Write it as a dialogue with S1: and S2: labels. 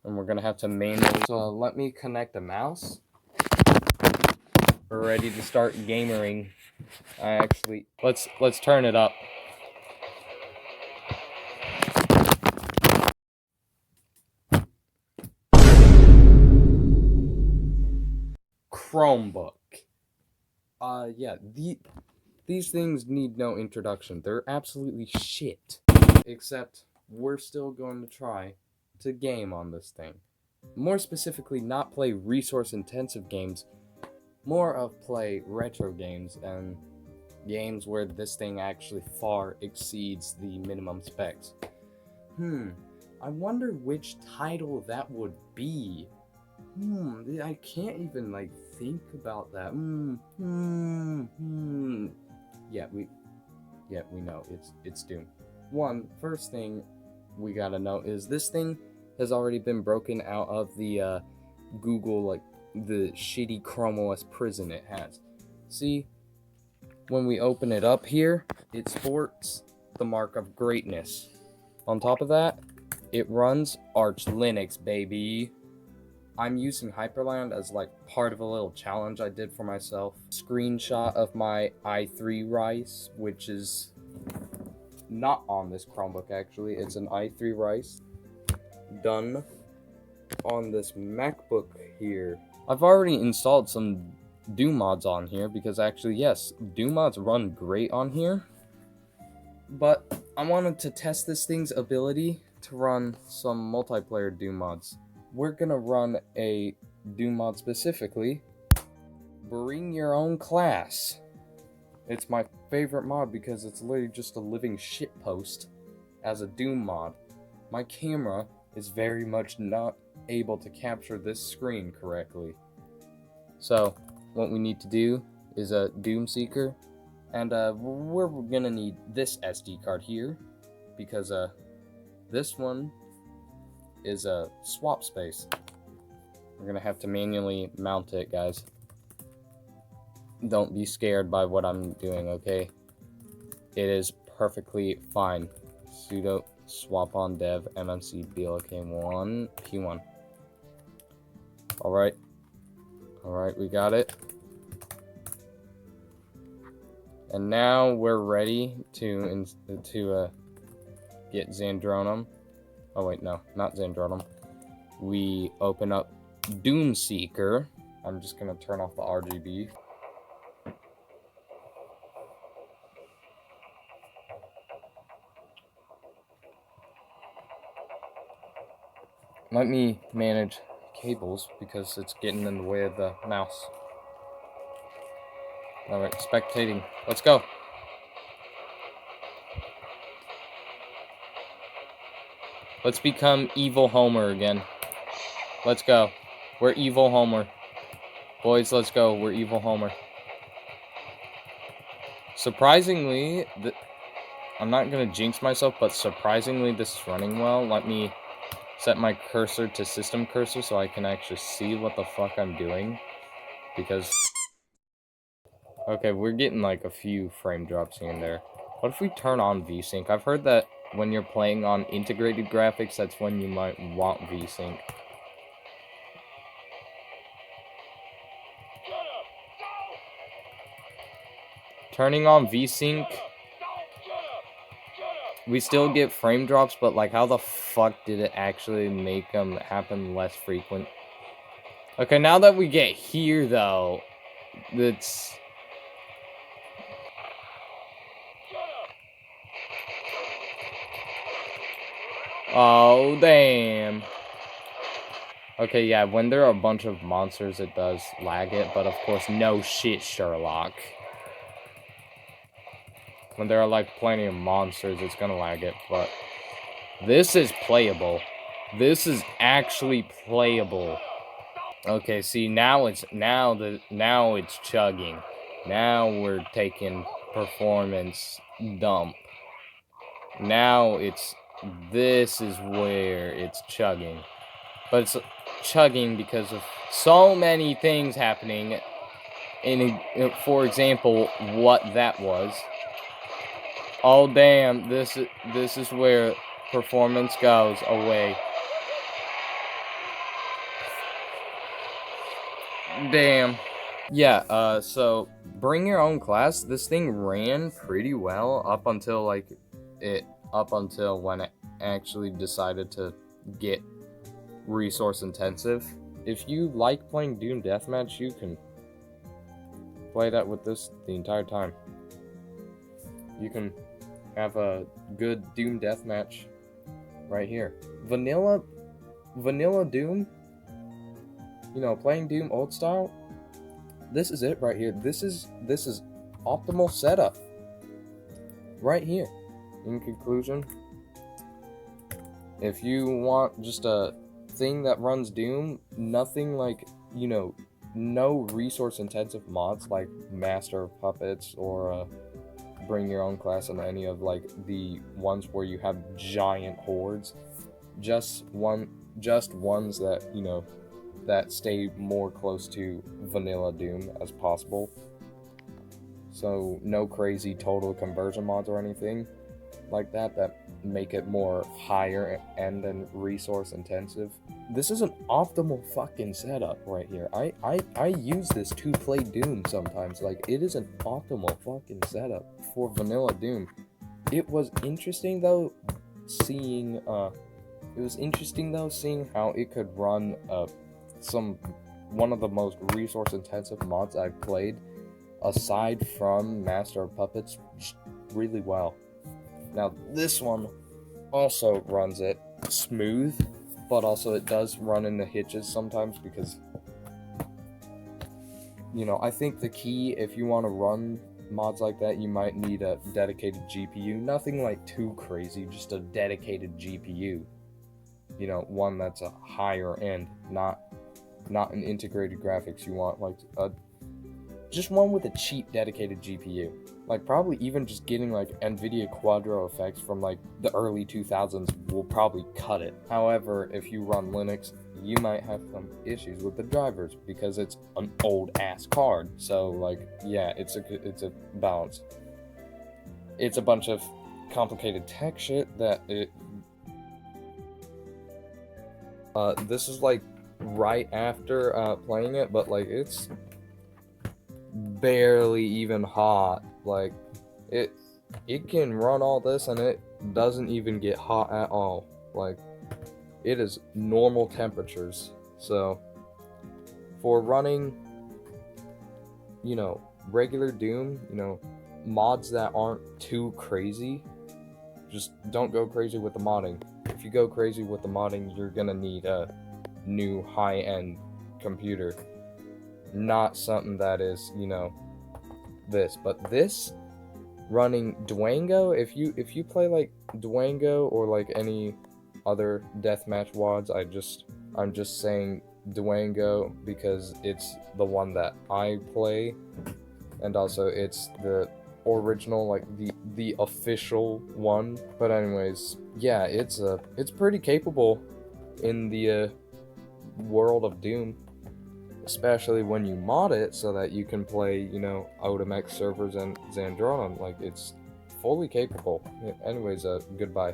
S1: And we're gonna have to manually. So let me connect a mouse. We're ready to start gamering. Let's turn it up. Chromebook. Yeah, these things need no introduction. They're absolutely shit. Except we're still going to try to game on this thing. More specifically, not play resource-intensive games, more of play retro games and games where this thing actually far exceeds the minimum specs. I wonder which title that would be. I can't even, like, think about that. Yeah, we know, it's Doom. First thing we gotta know is this thing has already been broken out of the, Google, like, the shitty Chrome OS prison it has. See, when we open it up here, it sports the mark of greatness. On top of that, it runs Arch Linux, baby. I'm using Hyperland as like part of a little challenge I did for myself. Screenshot of my i3 Rice, which is not on this Chromebook actually. It's an i3 Rice done on this MacBook here. I've already installed some Doom mods on here because actually, yes, Doom mods run great on here. But I wanted to test this thing's ability to run some multiplayer Doom mods. We're gonna run a Doom mod specifically, Bring Your Own Class. It's my favorite mod because it's literally just a living shitpost as a Doom mod. My camera is very much not able to capture this screen correctly. So, what we need to do is a Doom Seeker, and we're gonna need this SD card here, because this one is a swap space. We're gonna have to manually mount it, guys. Don't be scared by what I'm doing, okay? It is perfectly fine. Sudo swap on dev mmc blk1 p1. Alright, we got it. And now we're ready to get Zandronum. Oh wait, no, not Zandronum. We open up Doom Seeker. I'm just gonna turn off the RGB. Let me manage cables because it's getting in the way of the mouse. Alright, spectating. Let's go. Let's become Evil Homer again. Let's go. We're Evil Homer. Boys, let's go. We're Evil Homer. Surprisingly, I'm not going to jinx myself, but surprisingly this is running well. Let me set my cursor to system cursor so I can actually see what the fuck I'm doing. Because... okay, we're getting like a few frame drops here and there. What if we turn on VSync? I've heard that when you're playing on integrated graphics, that's when you might want VSync. Turning on VSync, we still get frame drops, but like how the fuck did it actually make them happen less frequent? Okay, now that we get here though, that's... oh, damn. Okay, yeah, when there are a bunch of monsters, it does lag it, but of course, no shit, Sherlock. When there are, like, plenty of monsters, it's gonna lag it, but... this is playable. This is actually playable. Okay, see, now it's chugging. Now we're taking performance dump. Now this is where it's chugging. But it's chugging because of so many things happening. For example, what that was. Oh damn, this is where performance goes away. Damn. Yeah, so bring your own class. This thing ran pretty well up until when it actually decided to get resource intensive. If you like playing Doom Deathmatch, you can play that with this the entire time. You can have a good Doom Deathmatch right here. Vanilla Doom, playing Doom old style, this is it right here. This is optimal setup right here. In conclusion, if you want just a thing that runs Doom, nothing like, no resource intensive mods like Master of Puppets or bring your own class and any of like the ones where you have giant hordes, just ones that, that stay more close to vanilla Doom as possible. So no crazy total conversion mods or anything like that make it more higher end and resource intensive. This is an optimal fucking setup right here. I use this to play Doom sometimes. Like, it is an optimal fucking setup for vanilla Doom. It was interesting though seeing how it could run one of the most resource intensive mods I've played aside from Master of Puppets really well. Now this one also runs it smooth, but also it does run into hitches sometimes because, I think the key, if you want to run mods like that, you might need a dedicated GPU. Nothing like too crazy, just a dedicated GPU. One that's a higher end, not an integrated graphics. You want like just one with a cheap dedicated GPU. Like, probably even just getting like NVIDIA Quadro effects from like the early 2000s will probably cut it. However, if you run Linux, you might have some issues with the drivers because it's an old ass card. So like, yeah, it's a balance. It's a bunch of complicated tech shit that this is like right after playing it, but like it's barely even hot. Like, it can run all this and it doesn't even get hot at all. Like, it is normal temperatures. So for running, regular Doom, mods that aren't too crazy, just don't go crazy with the modding. If you go crazy with the modding, you're gonna need a new high-end computer, not something that is, this. But this running Dwango, if you play like Dwango or like any other deathmatch WODs, I'm just saying Dwango because it's the one that I play, and also it's the original, like the official one. But anyways, yeah, it's pretty capable in the world of Doom, especially when you mod it so that you can play, Odamex servers and Zandronum. Like, it's fully capable. Anyways, goodbye.